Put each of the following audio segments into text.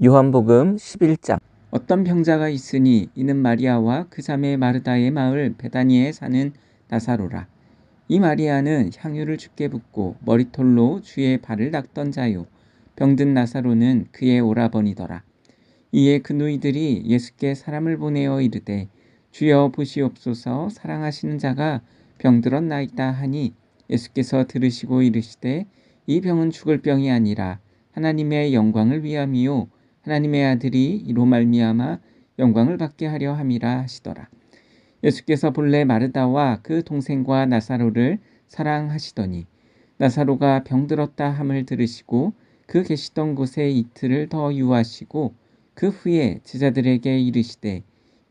요한복음 11장. 어떤 병자가 있으니 이는 마리아와 그 자매 마르다의 마을 베다니에 사는 나사로라. 이 마리아는 향유를 주께 붓고 머리털로 주의 발을 닦던 자요, 병든 나사로는 그의 오라버니더라. 이에 그 누이들이 예수께 사람을 보내어 이르되, 주여 보시옵소서, 사랑하시는 자가 병들었나이다 하니, 예수께서 들으시고 이르시되, 이 병은 죽을 병이 아니라 하나님의 영광을 위함이요 하나님의 아들이 이로 말미암아 영광을 받게 하려 함이라 하시더라. 예수께서 본래 마르다와 그 동생과 나사로를 사랑하시더니 나사로가 병들었다 함을 들으시고 그 계시던 곳에 이틀을 더 유하시고 그 후에 제자들에게 이르시되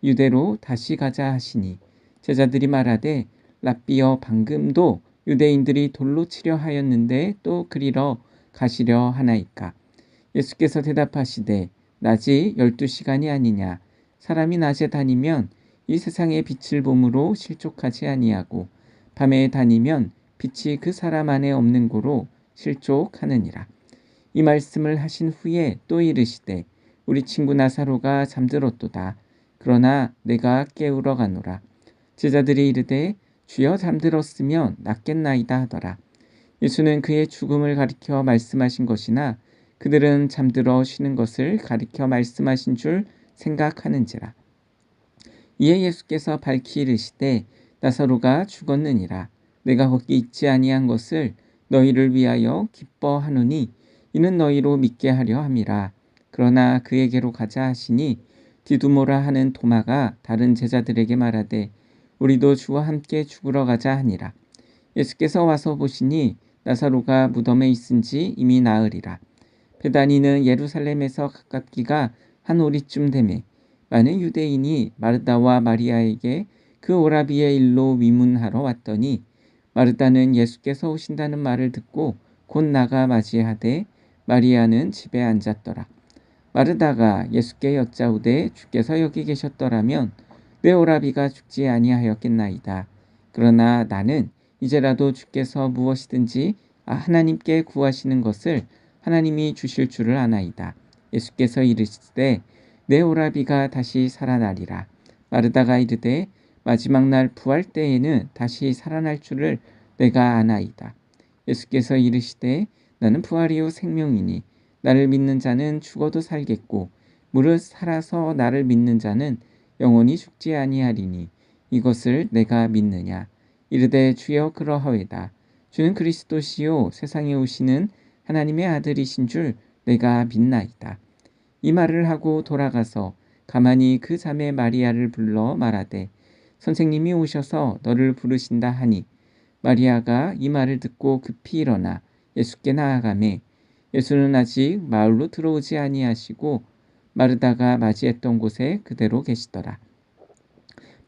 유대로 다시 가자 하시니, 제자들이 말하되 랍비여, 방금도 유대인들이 돌로 치려 하였는데 또 그리러 가시려 하나이까? 예수께서 대답하시되 낮이 12시간이 아니냐? 사람이 낮에 다니면 이 세상의 빛을 봄으로 실족하지 아니하고 밤에 다니면 빛이 그 사람 안에 없는 고로 실족하느니라. 이 말씀을 하신 후에 또 이르시되 우리 친구 나사로가 잠들었도다. 그러나 내가 깨우러 가노라. 제자들이 이르되 주여, 잠들었으면 낫겠나이다 하더라. 예수는 그의 죽음을 가리켜 말씀하신 것이나 그들은 잠들어 쉬는 것을 가리켜 말씀하신 줄 생각하는지라. 이에 예수께서 밝히 이르시되 나사로가 죽었느니라. 내가 거기 있지 아니한 것을 너희를 위하여 기뻐하노니 이는 너희로 믿게 하려 함이라. 그러나 그에게로 가자 하시니 디두모라 하는 도마가 다른 제자들에게 말하되 우리도 주와 함께 죽으러 가자 하니라. 예수께서 와서 보시니 나사로가 무덤에 있은지 이미 나으리라. 베다니는 예루살렘에서 가깝기가 한 오리쯤 되매 많은 유대인이 마르다와 마리아에게 그 오라비의 일로 위문하러 왔더니, 마르다는 예수께서 오신다는 말을 듣고 곧 나가 맞이하되 마리아는 집에 앉았더라. 마르다가 예수께 여짜오되 주께서 여기 계셨더라면 내 오라비가 죽지 아니하였겠나이다. 그러나 나는 이제라도 주께서 무엇이든지 하나님께 구하시는 것을 하나님이 주실 줄을 아나이다. 예수께서 이르시되 내 오라비가 다시 살아나리라. 마르다가 이르되 마지막 날 부활 때에는 다시 살아날 줄을 내가 아나이다. 예수께서 이르시되 나는 부활이요 생명이니 나를 믿는 자는 죽어도 살겠고 무릇 살아서 나를 믿는 자는 영원히 죽지 아니하리니 이것을 내가 믿느냐? 이르되 주여, 그러하외다. 주는 그리스도시요 세상에 오시는 하나님의 아들이신 줄 내가 믿나이다. 이 말을 하고 돌아가서 가만히 그 자매 마리아를 불러 말하되 선생님이 오셔서 너를 부르신다 하니, 마리아가 이 말을 듣고 급히 일어나 예수께 나아가매 예수는 아직 마을로 들어오지 아니하시고 마르다가 맞이했던 곳에 그대로 계시더라.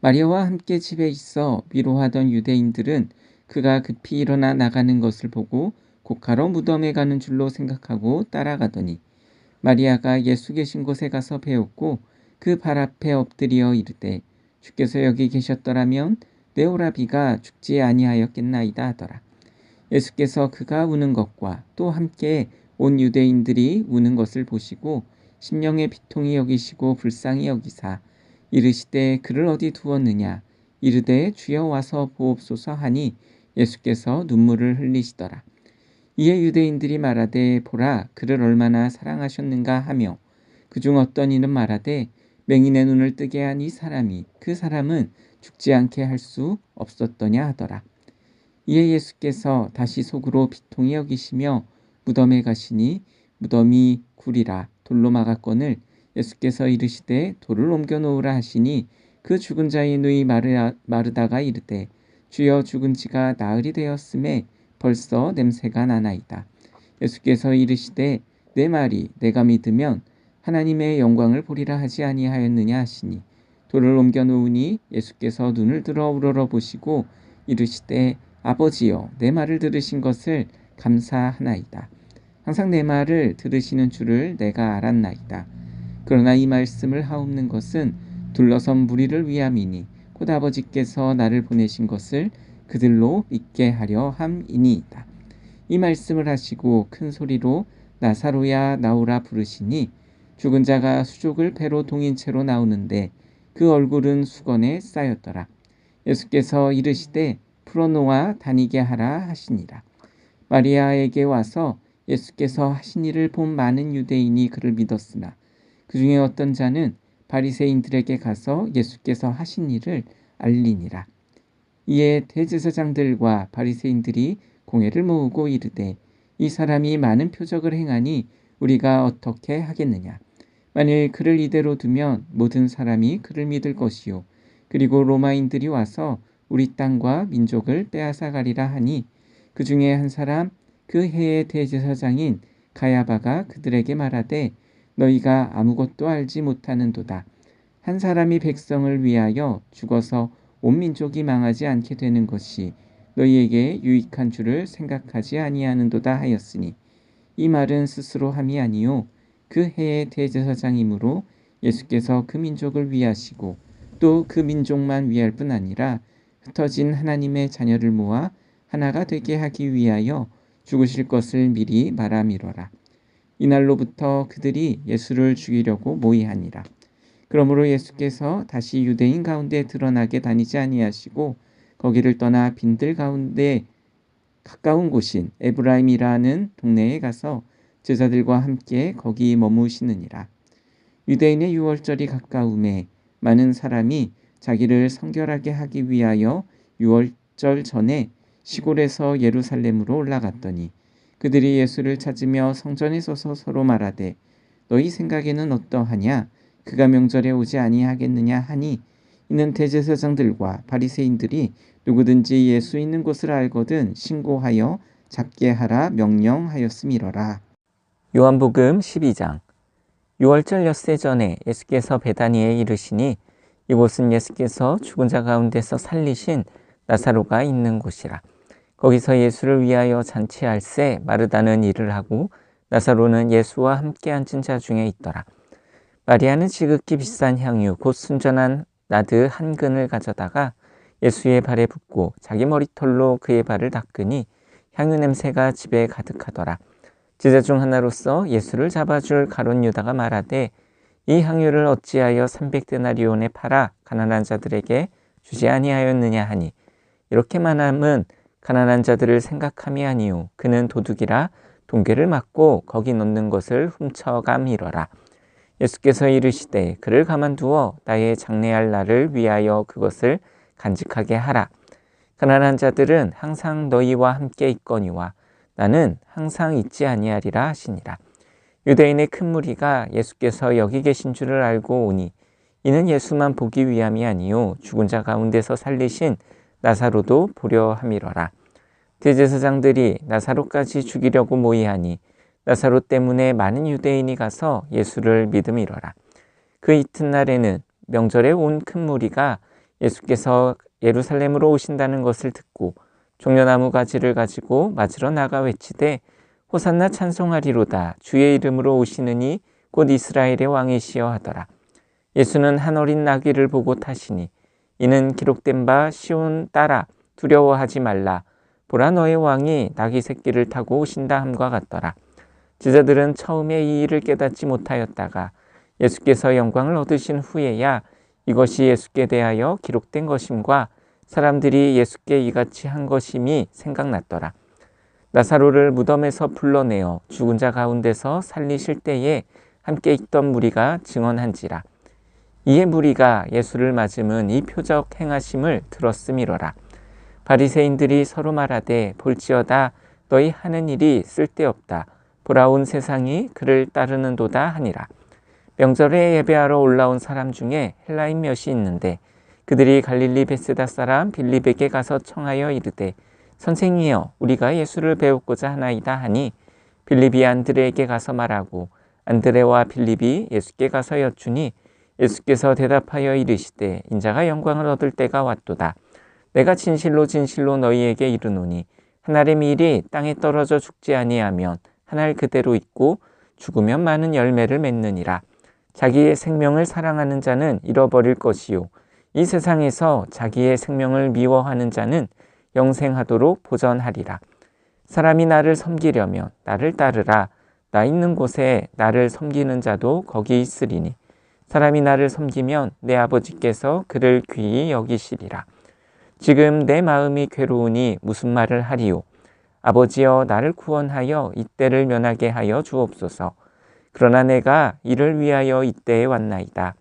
마리아와 함께 집에 있어 위로하던 유대인들은 그가 급히 일어나 나가는 것을 보고 곡하러 무덤에 가는 줄로 생각하고 따라가더니, 마리아가 예수 계신 곳에 가서 배웠고 그 발 앞에 엎드려 이르되 주께서 여기 계셨더라면 내 오라비가 죽지 아니하였겠나이다 하더라. 예수께서 그가 우는 것과 또 함께 온 유대인들이 우는 것을 보시고 심령의 비통이 여기시고 불쌍히 여기사 이르시되 그를 어디 두었느냐? 이르되 주여 와서 보옵소서 하니 예수께서 눈물을 흘리시더라. 이에 유대인들이 말하되 보라, 그를 얼마나 사랑하셨는가 하며 그중 어떤 이는 말하되 맹인의 눈을 뜨게 한 이 사람이 그 사람은 죽지 않게 할 수 없었더냐 하더라. 이에 예수께서 다시 속으로 비통히 여기시며 무덤에 가시니 무덤이 굴이라 돌로 막았거늘 예수께서 이르시되 돌을 옮겨 놓으라 하시니 그 죽은 자의 누이 마르다가 이르되 주여, 죽은 지가 나흘이 되었음에 벌써 냄새가 나나이다. 예수께서 이르시되 내 말이 내가 믿으면 하나님의 영광을 보리라 하지 아니하였느냐 하시니 돌을 옮겨 놓으니 예수께서 눈을 들어 우러러 보시고 이르시되 아버지여, 내 말을 들으신 것을 감사하나이다. 항상 내 말을 들으시는 줄을 내가 알았나이다. 그러나 이 말씀을 하옵는 것은 둘러선 무리를 위함이니 곧 아버지께서 나를 보내신 것을 그들로 믿게 하려 함이니이다. 이 말씀을 하시고 큰 소리로 나사로야 나오라 부르시니 죽은 자가 수족을 배로 동인 채로 나오는데 그 얼굴은 수건에 쌓였더라. 예수께서 이르시되 풀어놓아 다니게 하라 하시니라. 마리아에게 와서 예수께서 하신 일을 본 많은 유대인이 그를 믿었으나 그 중에 어떤 자는 바리새인들에게 가서 예수께서 하신 일을 알리니라. 이에 대제사장들과 바리새인들이 공회를 모으고 이르되 이 사람이 많은 표적을 행하니 우리가 어떻게 하겠느냐. 만일 그를 이대로 두면 모든 사람이 그를 믿을 것이요 그리고 로마인들이 와서 우리 땅과 민족을 빼앗아 가리라 하니 그 중에 한 사람 그 해의 대제사장인 가야바가 그들에게 말하되 너희가 아무것도 알지 못하는도다. 한 사람이 백성을 위하여 죽어서 온 민족이 망하지 않게 되는 것이 너희에게 유익한 줄을 생각하지 아니하는도다 하였으니 이 말은 스스로 함이 아니요 그 해의 대제사장이므로 예수께서 그 민족을 위하시고 또 그 민족만 위할 뿐 아니라 흩어진 하나님의 자녀를 모아 하나가 되게 하기 위하여 죽으실 것을 미리 말함이로라. 이날로부터 그들이 예수를 죽이려고 모의하니라. 그러므로 예수께서 다시 유대인 가운데 드러나게 다니지 아니하시고 거기를 떠나 빈들 가운데 가까운 곳인 에브라임이라는 동네에 가서 제자들과 함께 거기 머무시느니라. 유대인의 유월절이 가까움에 많은 사람이 자기를 성결하게 하기 위하여 유월절 전에 시골에서 예루살렘으로 올라갔더니 그들이 예수를 찾으며 성전에 서서 서로 말하되 너희 생각에는 어떠하냐? 그가 명절에 오지 아니하겠느냐 하니 이는 대제사장들과 바리새인들이 누구든지 예수 있는 곳을 알거든 신고하여 잡게 하라 명령하였음이로라. 요한복음 12장. 6월절 엿새 전에 예수께서 베다니에 이르시니 이곳은 예수께서 죽은 자 가운데서 살리신 나사로가 있는 곳이라. 거기서 예수를 위하여 잔치할새 마르다는 일을 하고 나사로는 예수와 함께 앉은 자 중에 있더라. 마리아는 지극히 비싼 향유 곧 순전한 나드 한 근을 가져다가 예수의 발에 붓고 자기 머리털로 그의 발을 닦으니 향유 냄새가 집에 가득하더라. 제자 중 하나로서 예수를 잡아줄 가룟 유다가 말하되 이 향유를 어찌하여 300데나리온에 팔아 가난한 자들에게 주지 아니하였느냐 하니 이렇게 말함은 가난한 자들을 생각함이 아니요 그는 도둑이라 동괴를 맞고 거기 넣는 것을 훔쳐감이러라. 예수께서 이르시되 그를 가만두어 나의 장래할 날을 위하여 그것을 간직하게 하라. 가난한 자들은 항상 너희와 함께 있거니와 나는 항상 있지 아니하리라 하시니라. 유대인의 큰 무리가 예수께서 여기 계신 줄을 알고 오니 이는 예수만 보기 위함이 아니요 죽은 자 가운데서 살리신 나사로도 보려 함이러라. 대제사장들이 나사로까지 죽이려고 모의하니 나사로 때문에 많은 유대인이 가서 예수를 믿음이러라. 그 이튿날에는 명절에 온 큰 무리가 예수께서 예루살렘으로 오신다는 것을 듣고 종려나무 가지를 가지고 맞으러 나가 외치되 호산나 찬송하리로다 주의 이름으로 오시느니 곧 이스라엘의 왕이시여 하더라. 예수는 한 어린 나귀를 보고 타시니 이는 기록된 바 시온 딸아 두려워하지 말라 보라 너의 왕이 나귀 새끼를 타고 오신다 함과 같더라. 제자들은 처음에 이 일을 깨닫지 못하였다가 예수께서 영광을 얻으신 후에야 이것이 예수께 대하여 기록된 것임과 사람들이 예수께 이같이 한 것임이 생각났더라. 나사로를 무덤에서 불러내어 죽은 자 가운데서 살리실 때에 함께 있던 무리가 증언한지라. 이에 무리가 예수를 맞음은 이 표적 행하심을 들었음이로라. 바리새인들이 서로 말하되 볼지어다 너희 하는 일이 쓸데없다. 보라 온 세상이 그를 따르는도다 하니라. 명절에 예배하러 올라온 사람 중에 헬라인 몇이 있는데 그들이 갈릴리 베세다 사람 빌립에게 가서 청하여 이르되 선생이여 우리가 예수를 배우고자 하나이다 하니 빌립이 안드레에게 가서 말하고 안드레와 빌립이 예수께 가서 여쭈니 예수께서 대답하여 이르시되 인자가 영광을 얻을 때가 왔도다. 내가 진실로 진실로 너희에게 이르노니 한 알의 밀이 땅에 떨어져 죽지 아니하면 한 알 그대로 있고 죽으면 많은 열매를 맺느니라. 자기의 생명을 사랑하는 자는 잃어버릴 것이요 이 세상에서 자기의 생명을 미워하는 자는 영생하도록 보전하리라. 사람이 나를 섬기려면 나를 따르라. 나 있는 곳에 나를 섬기는 자도 거기 있으리니 사람이 나를 섬기면 내 아버지께서 그를 귀히 여기시리라. 지금 내 마음이 괴로우니 무슨 말을 하리요. 아버지여 나를 구원하여 이때를 면하게 하여 주옵소서. 그러나 내가 이를 위하여 이때에 왔나이다.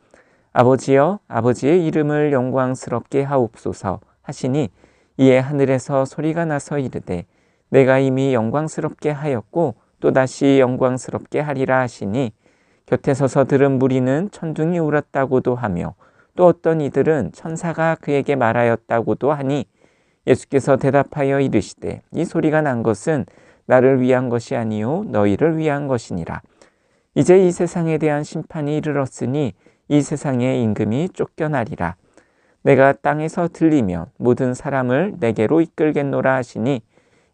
아버지여 아버지의 이름을 영광스럽게 하옵소서 하시니 이에 하늘에서 소리가 나서 이르되 내가 이미 영광스럽게 하였고 또다시 영광스럽게 하리라 하시니 곁에 서서 들은 무리는 천둥이 울었다고도 하며 또 어떤 이들은 천사가 그에게 말하였다고도 하니 예수께서 대답하여 이르시되 이 소리가 난 것은 나를 위한 것이 아니요 너희를 위한 것이니라. 이제 이 세상에 대한 심판이 이르렀으니 이 세상의 임금이 쫓겨나리라. 내가 땅에서 들리면 모든 사람을 내게로 이끌겠노라 하시니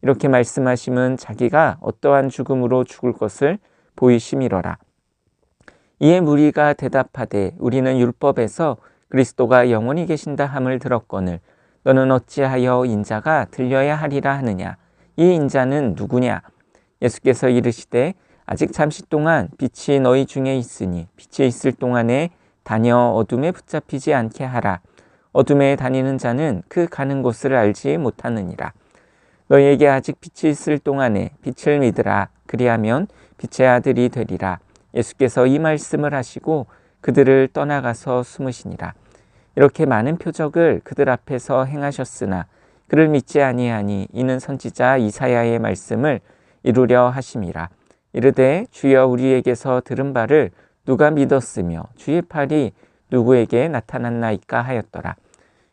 이렇게 말씀하심은 자기가 어떠한 죽음으로 죽을 것을 보이심이로라. 이에 무리가 대답하되 우리는 율법에서 그리스도가 영원히 계신다 함을 들었거늘 너는 어찌하여 인자가 들려야 하리라 하느냐. 이 인자는 누구냐. 예수께서 이르시되 아직 잠시 동안 빛이 너희 중에 있으니 빛이 있을 동안에 다녀 어둠에 붙잡히지 않게 하라. 어둠에 다니는 자는 그 가는 곳을 알지 못하느니라. 너희에게 아직 빛이 있을 동안에 빛을 믿으라. 그리하면 빛의 아들이 되리라. 예수께서 이 말씀을 하시고 그들을 떠나가서 숨으시니라. 이렇게 많은 표적을 그들 앞에서 행하셨으나 그를 믿지 아니하니 이는 선지자 이사야의 말씀을 이루려 하심이라. 이르되 주여 우리에게서 들은 바를 누가 믿었으며 주의 팔이 누구에게 나타났나이까 하였더라.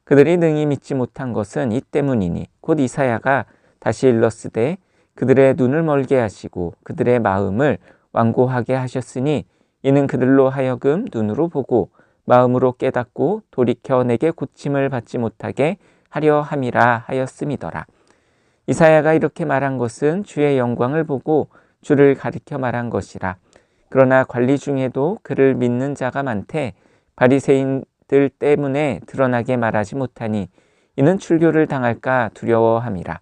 그들이 능히 믿지 못한 것은 이 때문이니 곧 이사야가 다시 일렀으되 그들의 눈을 멀게 하시고 그들의 마음을 완고하게 하셨으니 이는 그들로 하여금 눈으로 보고 마음으로 깨닫고 돌이켜 내게 고침을 받지 못하게 하려 함이라 하였음이더라. 이사야가 이렇게 말한 것은 주의 영광을 보고 주를 가리켜 말한 것이라. 그러나 관리 중에도 그를 믿는 자가 많되 바리새인들 때문에 드러나게 말하지 못하니 이는 출교를 당할까 두려워함이라.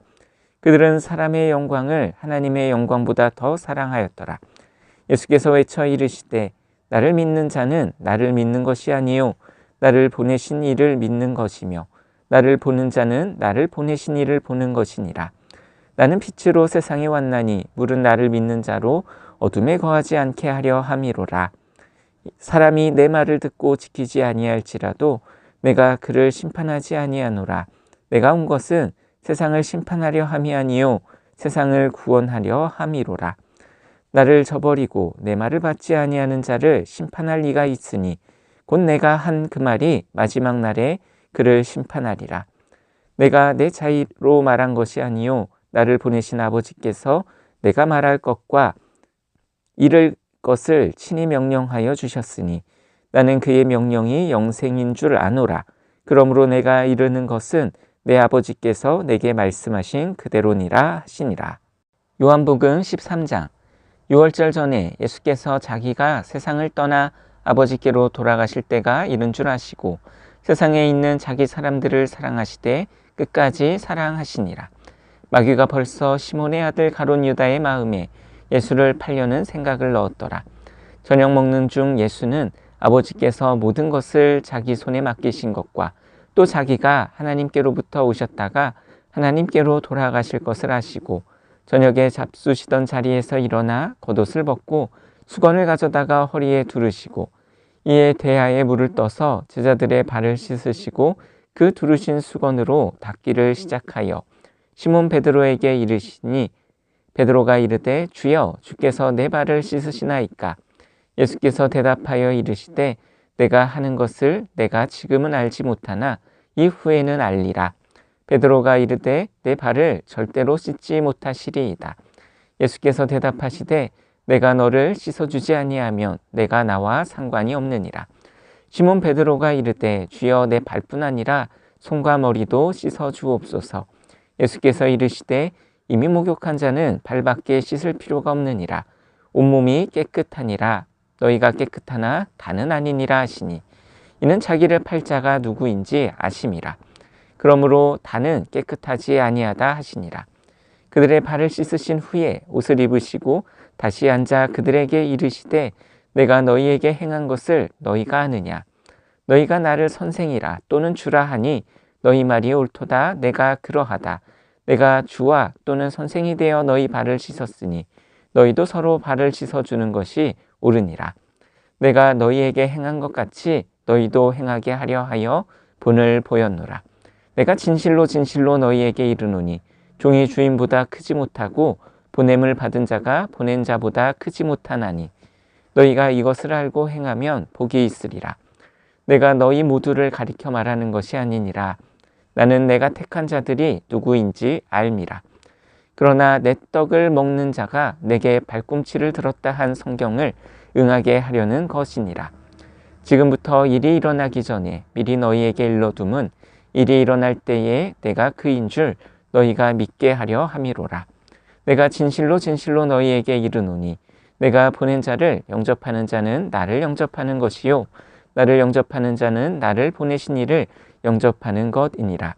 그들은 사람의 영광을 하나님의 영광보다 더 사랑하였더라. 예수께서 외쳐 이르시되 나를 믿는 자는 나를 믿는 것이 아니요 나를 보내신 이를 믿는 것이며 나를 보는 자는 나를 보내신 이를 보는 것이니라. 나는 빛으로 세상에 왔나니 물은 나를 믿는 자로 어둠에 거하지 않게 하려 함이로라. 사람이 내 말을 듣고 지키지 아니할지라도 내가 그를 심판하지 아니하노라. 내가 온 것은 세상을 심판하려 함이 아니요 세상을 구원하려 함이로라. 나를 저버리고 내 말을 받지 아니하는 자를 심판할 이가 있으니 곧 내가 한 그 말이 마지막 날에 그를 심판하리라. 내가 내 자의로 말한 것이 아니요 나를 보내신 아버지께서 내가 말할 것과 이를 것을 친히 명령하여 주셨으니 나는 그의 명령이 영생인 줄 아노라. 그러므로 내가 이르는 것은 내 아버지께서 내게 말씀하신 그대로니라 하시니라. 요한복음 13장. 6월절 전에 예수께서 자기가 세상을 떠나 아버지께로 돌아가실 때가 이른 줄 아시고 세상에 있는 자기 사람들을 사랑하시되 끝까지 사랑하시니라. 마귀가 벌써 시몬의 아들 가룟 유다의 마음에 예수를 팔려는 생각을 넣었더라. 저녁 먹는 중 예수는 아버지께서 모든 것을 자기 손에 맡기신 것과 또 자기가 하나님께로부터 오셨다가 하나님께로 돌아가실 것을 아시고 저녁에 잡수시던 자리에서 일어나 겉옷을 벗고 수건을 가져다가 허리에 두르시고 이에 대야에 물을 떠서 제자들의 발을 씻으시고 그 두르신 수건으로 닦기를 시작하여 시몬 베드로에게 이르시니 베드로가 이르되 주여 주께서 내 발을 씻으시나이까. 예수께서 대답하여 이르시되 내가 하는 것을 내가 지금은 알지 못하나 이후에는 알리라. 베드로가 이르되 내 발을 절대로 씻지 못하시리이다. 예수께서 대답하시되 내가 너를 씻어주지 아니하면 내가 나와 상관이 없느니라. 시몬 베드로가 이르되 주여 내 발뿐 아니라 손과 머리도 씻어 주옵소서. 예수께서 이르시되 이미 목욕한 자는 발밖에 씻을 필요가 없느니라. 온몸이 깨끗하니라. 너희가 깨끗하나 다는 아니니라 하시니 이는 자기를 팔 자가 누구인지 아심이라. 그러므로 다는 깨끗하지 아니하다 하시니라. 그들의 발을 씻으신 후에 옷을 입으시고 다시 앉아 그들에게 이르시되 내가 너희에게 행한 것을 너희가 아느냐? 너희가 나를 선생이라 또는 주라 하니 너희 말이 옳도다. 내가 그러하다. 내가 주와 또는 선생이 되어 너희 발을 씻었으니 너희도 서로 발을 씻어주는 것이 옳으니라. 내가 너희에게 행한 것 같이 너희도 행하게 하려 하여 본을 보였노라. 내가 진실로 진실로 너희에게 이르노니 종이 주인보다 크지 못하고 보냄을 받은 자가 보낸 자보다 크지 못하나니 너희가 이것을 알고 행하면 복이 있으리라. 내가 너희 모두를 가리켜 말하는 것이 아니니라. 나는 내가 택한 자들이 누구인지 알미라. 그러나 내 떡을 먹는 자가 내게 발꿈치를 들었다 한 성경을 응하게 하려는 것이니라. 지금부터 일이 일어나기 전에 미리 너희에게 일러둠은 일이 일어날 때에 내가 그인 줄 너희가 믿게 하려 함이로라. 내가 진실로 진실로 너희에게 이르노니 내가 보낸 자를 영접하는 자는 나를 영접하는 것이요 나를 영접하는 자는 나를 보내신 이를 영접하는 것이니라.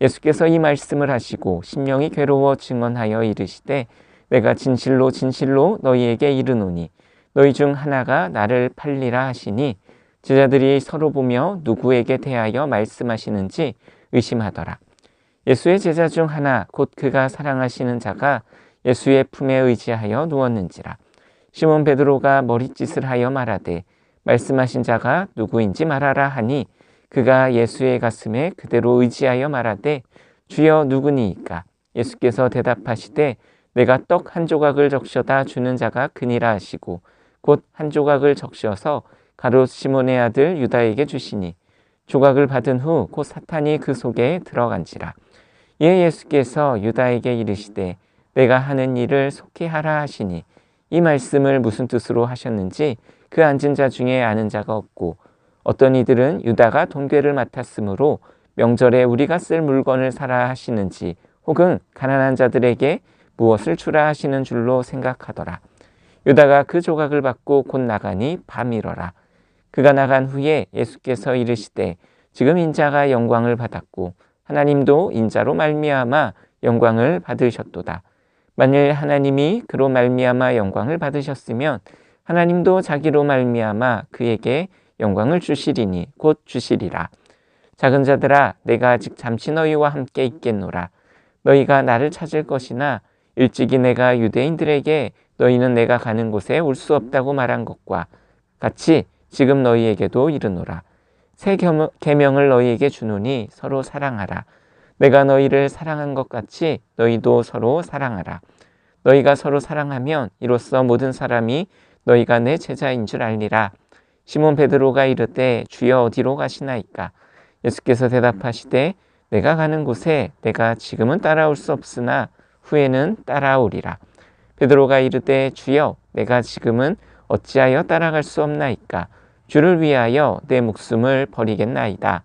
예수께서 이 말씀을 하시고 심령이 괴로워 증언하여 이르시되 내가 진실로 진실로 너희에게 이르노니 너희 중 하나가 나를 팔리라 하시니 제자들이 서로 보며 누구에게 대하여 말씀하시는지 의심하더라. 예수의 제자 중 하나 곧 그가 사랑하시는 자가 예수의 품에 의지하여 누웠는지라. 시몬 베드로가 머릿짓을 하여 말하되 말씀하신 자가 누구인지 말하라 하니 그가 예수의 가슴에 그대로 의지하여 말하되 주여 누구니이까? 예수께서 대답하시되 내가 떡 한 조각을 적셔다 주는 자가 그니라 하시고 곧 한 조각을 적셔서 가룟 시몬의 아들 유다에게 주시니 조각을 받은 후 곧 사탄이 그 속에 들어간지라. 이에 예수께서 유다에게 이르시되 내가 하는 일을 속히 하라 하시니 이 말씀을 무슨 뜻으로 하셨는지 그 앉은 자 중에 아는 자가 없고 어떤 이들은 유다가 돈괴를 맡았으므로 명절에 우리가 쓸 물건을 사라 하시는지 혹은 가난한 자들에게 무엇을 주라 하시는 줄로 생각하더라. 유다가 그 조각을 받고 곧 나가니 밤이러라. 그가 나간 후에 예수께서 이르시되 지금 인자가 영광을 받았고 하나님도 인자로 말미암아 영광을 받으셨도다. 만일 하나님이 그로 말미암아 영광을 받으셨으면 하나님도 자기로 말미암아 그에게 영광을 주시리니 곧 주시리라. 작은 자들아 내가 아직 잠시 너희와 함께 있겠노라. 너희가 나를 찾을 것이나 일찍이 내가 유대인들에게 너희는 내가 가는 곳에 올 수 없다고 말한 것과 같이 지금 너희에게도 이르노라. 새 계명을 너희에게 주노니 서로 사랑하라. 내가 너희를 사랑한 것 같이 너희도 서로 사랑하라. 너희가 서로 사랑하면 이로써 모든 사람이 너희가 내 제자인 줄 알리라. 시몬 베드로가 이르되 주여 어디로 가시나이까? 예수께서 대답하시되 내가 가는 곳에 내가 지금은 따라올 수 없으나 후에는 따라오리라. 베드로가 이르되 주여 내가 지금은 어찌하여 따라갈 수 없나이까? 주를 위하여 내 목숨을 버리겠나이다.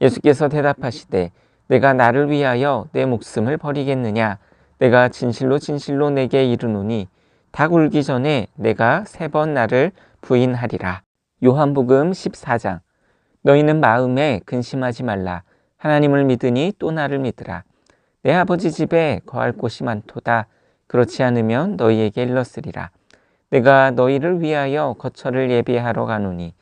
예수께서 대답하시되 내가 나를 위하여 내 목숨을 버리겠느냐? 내가 진실로 진실로 내게 이르노니 닭 울기 전에 내가 3번 나를 부인하리라. 요한복음 14장. 너희는 마음에 근심하지 말라. 하나님을 믿으니 또 나를 믿으라. 내 아버지 집에 거할 곳이 많도다. 그렇지 않으면 너희에게 일렀으리라. 내가 너희를 위하여 거처를 예비하러 가노니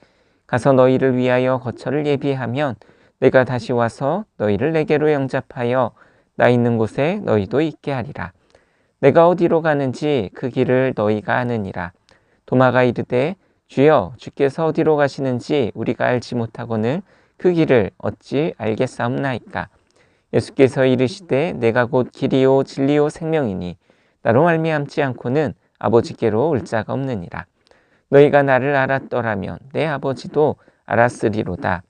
가서 너희를 위하여 거처를 예비하면 내가 다시 와서 너희를 내게로 영접하여 나 있는 곳에 너희도 있게 하리라. 내가 어디로 가는지 그 길을 너희가 아느니라. 도마가 이르되 주여 주께서 어디로 가시는지 우리가 알지 못하거늘 그 길을 어찌 알겠사옵나이까? 예수께서 이르시되 내가 곧 길이요 진리요 생명이니 나로 말미암지 않고는 아버지께로 올 자가 없느니라. 너희가 나를 알았더라면 내 아버지도 알았으리로다.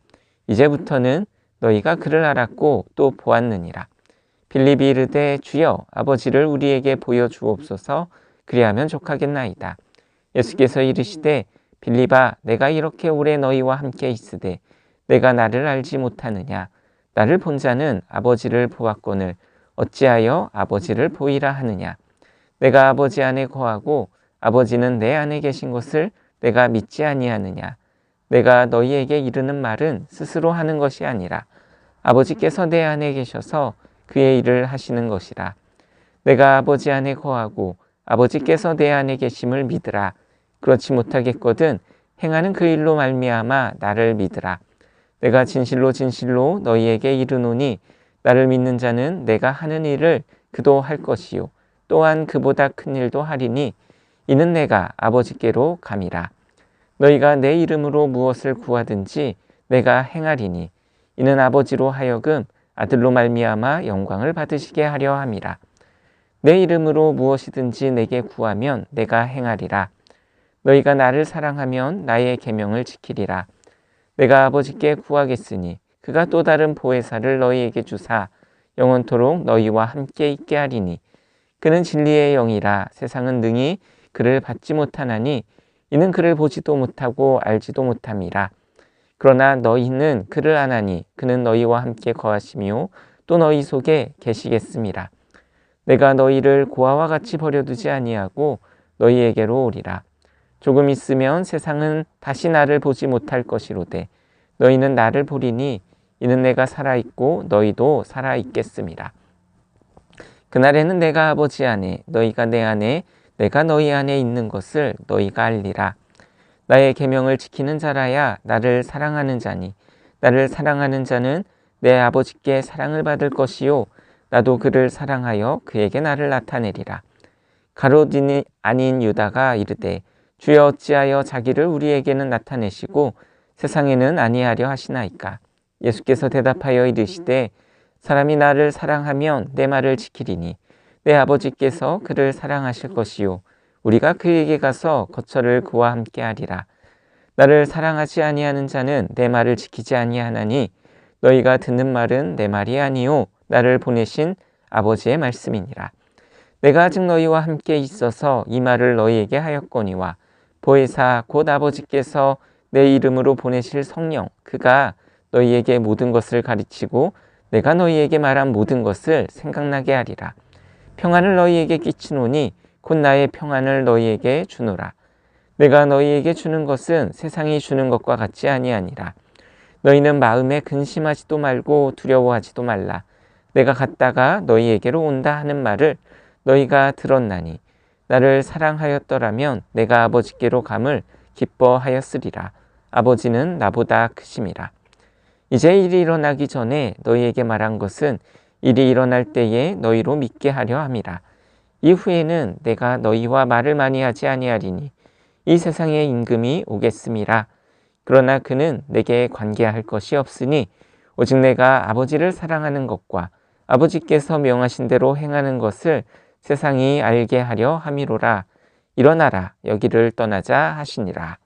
이제부터는 너희가 그를 알았고 또 보았느니라. 빌립이 이르되 주여 아버지를 우리에게 보여주옵소서. 그리하면 족하겠나이다. 예수께서 이르시되 빌립아 내가 이렇게 오래 너희와 함께 있으되 내가 나를 알지 못하느냐? 나를 본 자는 아버지를 보았거늘 어찌하여 아버지를 보이라 하느냐? 내가 아버지 안에 거하고 아버지는 내 안에 계신 것을 내가 믿지 아니하느냐? 내가 너희에게 이르는 말은 스스로 하는 것이 아니라 아버지께서 내 안에 계셔서 그의 일을 하시는 것이라. 내가 아버지 안에 거하고 아버지께서 내 안에 계심을 믿으라. 그렇지 못하겠거든 행하는 그 일로 말미암아 나를 믿으라. 내가 진실로 진실로 너희에게 이르노니 나를 믿는 자는 내가 하는 일을 그도 할 것이요 또한 그보다 큰 일도 하리니 이는 내가 아버지께로 감이라. 너희가 내 이름으로 무엇을 구하든지 내가 행하리니 이는 아버지로 하여금 아들로 말미암아 영광을 받으시게 하려 함이라. 내 이름으로 무엇이든지 내게 구하면 내가 행하리라. 너희가 나를 사랑하면 나의 계명을 지키리라. 내가 아버지께 구하겠으니 그가 또 다른 보혜사를 너희에게 주사 영원토록 너희와 함께 있게 하리니 그는 진리의 영이라. 세상은 능히 그를 받지 못하나니 이는 그를 보지도 못하고 알지도 못함이라. 그러나 너희는 그를 아나니 그는 너희와 함께 거하시며 또 너희 속에 계시겠음이라. 내가 너희를 고아와 같이 버려두지 아니하고 너희에게로 오리라. 조금 있으면 세상은 다시 나를 보지 못할 것이로되 너희는 나를 보리니 이는 내가 살아있고 너희도 살아있겠음이라. 그날에는 내가 아버지 안에 너희가 내 안에 내가 너희 안에 있는 것을 너희가 알리라. 나의 계명을 지키는 자라야 나를 사랑하는 자니 나를 사랑하는 자는 내 아버지께 사랑을 받을 것이요 나도 그를 사랑하여 그에게 나를 나타내리라. 가룟이 아닌 유다가 이르되 주여 어찌하여 자기를 우리에게는 나타내시고 세상에는 아니하려 하시나이까. 예수께서 대답하여 이르시되 사람이 나를 사랑하면 내 말을 지키리니 내 아버지께서 그를 사랑하실 것이요 우리가 그에게 가서 거처를 그와 함께 하리라. 나를 사랑하지 아니하는 자는 내 말을 지키지 아니하나니 너희가 듣는 말은 내 말이 아니요 나를 보내신 아버지의 말씀이니라. 내가 아직 너희와 함께 있어서 이 말을 너희에게 하였거니와 보혜사 곧 아버지께서 내 이름으로 보내실 성령 그가 너희에게 모든 것을 가르치고 내가 너희에게 말한 모든 것을 생각나게 하리라. 평안을 너희에게 끼치노니 곧 나의 평안을 너희에게 주노라. 내가 너희에게 주는 것은 세상이 주는 것과 같지 아니하니라. 너희는 마음에 근심하지도 말고 두려워하지도 말라. 내가 갔다가 너희에게로 온다 하는 말을 너희가 들었나니 나를 사랑하였더라면 내가 아버지께로 감을 기뻐하였으리라. 아버지는 나보다 크심이라. 이제 일이 일어나기 전에 너희에게 말한 것은 일이 일어날 때에 너희로 믿게 하려 함이라. 이후에는 내가 너희와 말을 많이 하지 아니하리니 이 세상의 임금이 오겠음이라. 그러나 그는 내게 관계할 것이 없으니 오직 내가 아버지를 사랑하는 것과 아버지께서 명하신 대로 행하는 것을 세상이 알게 하려 함이로라. 일어나라 여기를 떠나자 하시니라.